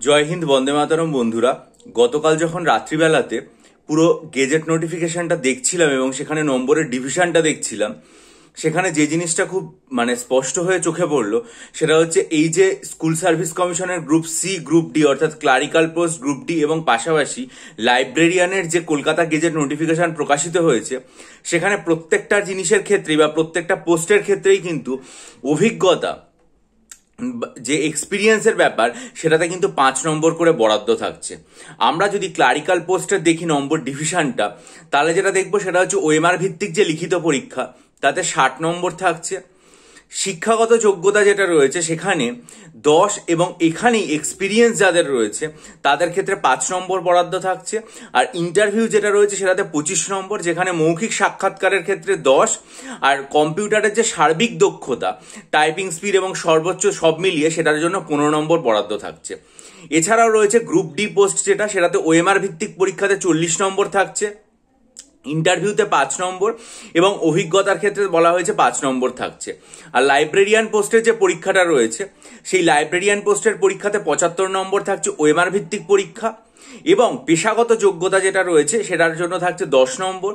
জয় হিন্দ, বন্দে মাতরম। বন্ধুরা, গতকাল যখন রাত্রিবেলাতে পুরো গেজেট নোটিফিকেশনটা দেখছিলাম এবং সেখানে নম্বরের ডিভিশনটা দেখছিলাম, সেখানে যে জিনিসটা খুব স্পষ্ট হয়ে চোখে পড়লো সেটা হচ্ছে এই যে স্কুল সার্ভিস কমিশনের গ্রুপ সি, গ্রুপ ডি অর্থাৎ ক্লারিক্যাল পোস্ট গ্রুপ ডি এবং পাশাপাশি লাইব্রেরিয়ানের যে কলকাতা গেজেট নোটিফিকেশন প্রকাশিত হয়েছে, সেখানে প্রত্যেকটা জিনিসের ক্ষেত্রেই বা প্রত্যেকটা পোস্টের ক্ষেত্রেই কিন্তু অভিজ্ঞতা, যে এক্সপিরিয়েন্সের ব্যাপার, সেটাতে কিন্তু 5 নম্বর করে বরাদ্দ থাকছে। আমরা যদি ক্লারিক্যাল পোস্টের দেখি নম্বর ডিভিশনটা, তাহলে যেটা দেখবো সেটা হচ্ছে ওএমআর ভিত্তিক যে লিখিত পরীক্ষা, তাতে 60 নম্বর থাকছে। শিক্ষাগত যোগ্যতা যেটা রয়েছে সেখানে 10 এবং এখানেই এক্সপিরিয়েন্স যাদের রয়েছে তাদের ক্ষেত্রে 5 নম্বর বরাদ্দ থাকছে। আর ইন্টারভিউ যেটা রয়েছে সেটাতে 25 নম্বর, যেখানে মৌখিক সাক্ষাৎকারের ক্ষেত্রে 10, আর কম্পিউটারের যে সার্বিক দক্ষতা, টাইপিং স্পিড এবং সর্বোচ্চ সব মিলিয়ে সেটার জন্য 15 নম্বর বরাদ্দ থাকছে। এছাড়াও রয়েছে গ্রুপ ডি পোস্ট যেটা, সেটাতে ওএমআর ভিত্তিক পরীক্ষাতে 40 নম্বর থাকছে, ইন্টারভিউতে 5 নম্বর এবং অভিজ্ঞতার ক্ষেত্রে বলা হয়েছে 5 নম্বর থাকছে। আর লাইব্রেরিয়ান পোস্টের যে পরীক্ষাটা রয়েছে, সেই লাইব্রেরিয়ান পোস্টের পরীক্ষাতে 75 নম্বর থাকছে ওএমআর ভিত্তিক পরীক্ষা, এবং পেশাগত যোগ্যতা যেটা রয়েছে সেটার জন্য থাকছে 10 নম্বর।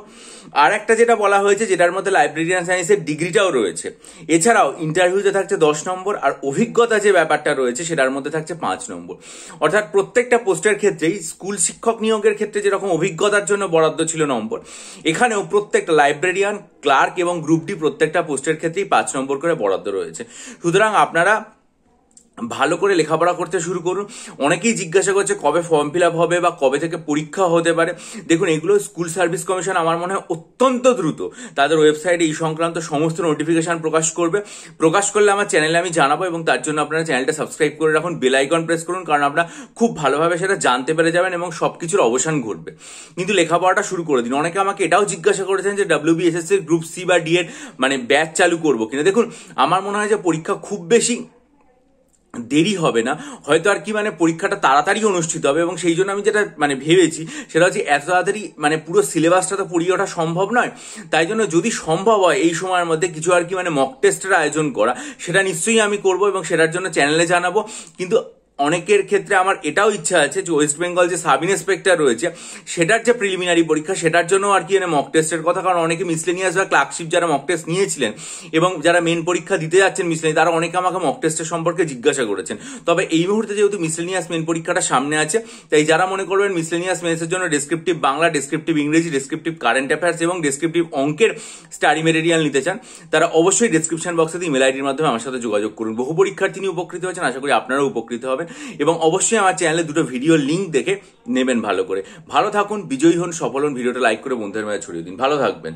আর একটা যেটা বলা হয়েছে যেটার মধ্যে লাইব্রেরিয়ান সায়েন্সের ডিগ্রিটাও রয়েছে। এছাড়াও ইন্টারভিউতে থাকছে 10 নম্বর, আর অভিজ্ঞতা যে ব্যাপারটা রয়েছে সেটার মধ্যে থাকছে 5 নম্বর। অর্থাৎ প্রত্যেকটা পোস্টের ক্ষেত্রেই স্কুল শিক্ষক নিয়োগের ক্ষেত্রে যেরকম অভিজ্ঞতার জন্য বরাদ্দ ছিল নম্বর, এখানেও প্রত্যেকটা লাইব্রেরিয়ান, ক্লার্ক এবং গ্রুপ ডি প্রত্যেকটা পোস্টের ক্ষেত্রেই 5 নম্বর করে বরাদ্দ রয়েছে। সুতরাং আপনারা ভালো করে লেখাপড়া করতে শুরু করুন। অনেকেই জিজ্ঞাসা করছে কবে ফর্ম ফিল আপ হবে বা কবে থেকে পরীক্ষা হতে পারে। দেখুন, এগুলো স্কুল সার্ভিস কমিশন আমার মনে হয় অত্যন্ত দ্রুত তাদের ওয়েবসাইটে এই সংক্রান্ত সমস্ত নোটিফিকেশন প্রকাশ করবে। প্রকাশ করলে আমার চ্যানেলে আমি জানাবো, এবং তার জন্য আপনারা চ্যানেলটা সাবস্ক্রাইব করে রাখুন, বেল আইকন প্রেস করুন, কারণ আপনারা খুব ভালোভাবে সেটা জানতে পেরে যাবেন এবং সবকিছুর অবসান ঘটবে। কিন্তু লেখাপড়াটা শুরু করে দিন। অনেকে আমাকে এটাও জিজ্ঞাসা করেছেন যে WBSSC এর গ্রুপ সি বা ডি এর ব্যাচ চালু করবো কিনা। দেখুন, আমার মনে হয় যে পরীক্ষা খুব বেশি দেরি হবে না, হয়তো আর কি পরীক্ষাটা তাড়াতাড়ি অনুষ্ঠিত হবে, এবং সেই জন্য আমি যেটা ভেবেছি সেটা হচ্ছে এত তাড়াতাড়ি পুরো সিলেবাসটা তো পড়িয়ে ওঠা সম্ভব নয়। তাই জন্য যদি সম্ভব হয় এই সময়ের মধ্যে কিছু আর কি মক টেস্টের আয়োজন করা, সেটা নিশ্চয়ই আমি করব এবং সেটার জন্য চ্যানেলে জানাবো। কিন্তু অনেকের ক্ষেত্রে আমার এটাও ইচ্ছা আছে যে ওয়েস্ট বেঙ্গল যে সাব ইন্সপেক্টর রয়েছে সেটার যে প্রিলিমিনারি পরীক্ষা, সেটার জন্য আর কি মক টেস্টের কথা। কারণ অনেকে মিসলেনিয়াস বা ক্লার্কশিপ যারা মক টেস্ট নিয়েছিলেন এবং যারা মেন পরীক্ষা দিতে যাচ্ছেন মিসলেনিয়াস, তারা অনেকে আমাকে মক টেস্টের সম্পর্কে জিজ্ঞাসা করেছেন। তবে এই মুহূর্তে যেহেতু মিসলেনিয়াস মেন পরীক্ষাটা সামনে আছে, তাই যারা মনে করবেন মিসলেনিয়াস মেন্সের জন্য ডেসক্রিপটিভ বাংলা, ডেসক্রিপটিভ ইংরেজি, ডেসক্রিপটিভ কারেন্ট অ্যাফেয়ার্স এবং ডেসক্রিপটিভ অঙ্কের স্টাডি মেটেরিয়াল নিতে চান, তারা অবশ্যই ডেসক্রিপশন বক্সে ইমেল আইডির মাধ্যমে আমার সাথে যোগাযোগ করুন। বহু পরীক্ষার্থী উপকৃত হয়েছেন, আশা করি আপনারাও উপকৃত হবেন, এবং অবশ্যই আমার চ্যানেলে দুটো ভিডিও লিঙ্ক দেখে নেবেন ভালো করে। ভালো থাকুন, বিজয়ী হন, সফল হন। ভিডিওটা লাইক করে বন্ধুদের মাঝে ছড়িয়ে দিন। ভালো থাকবেন।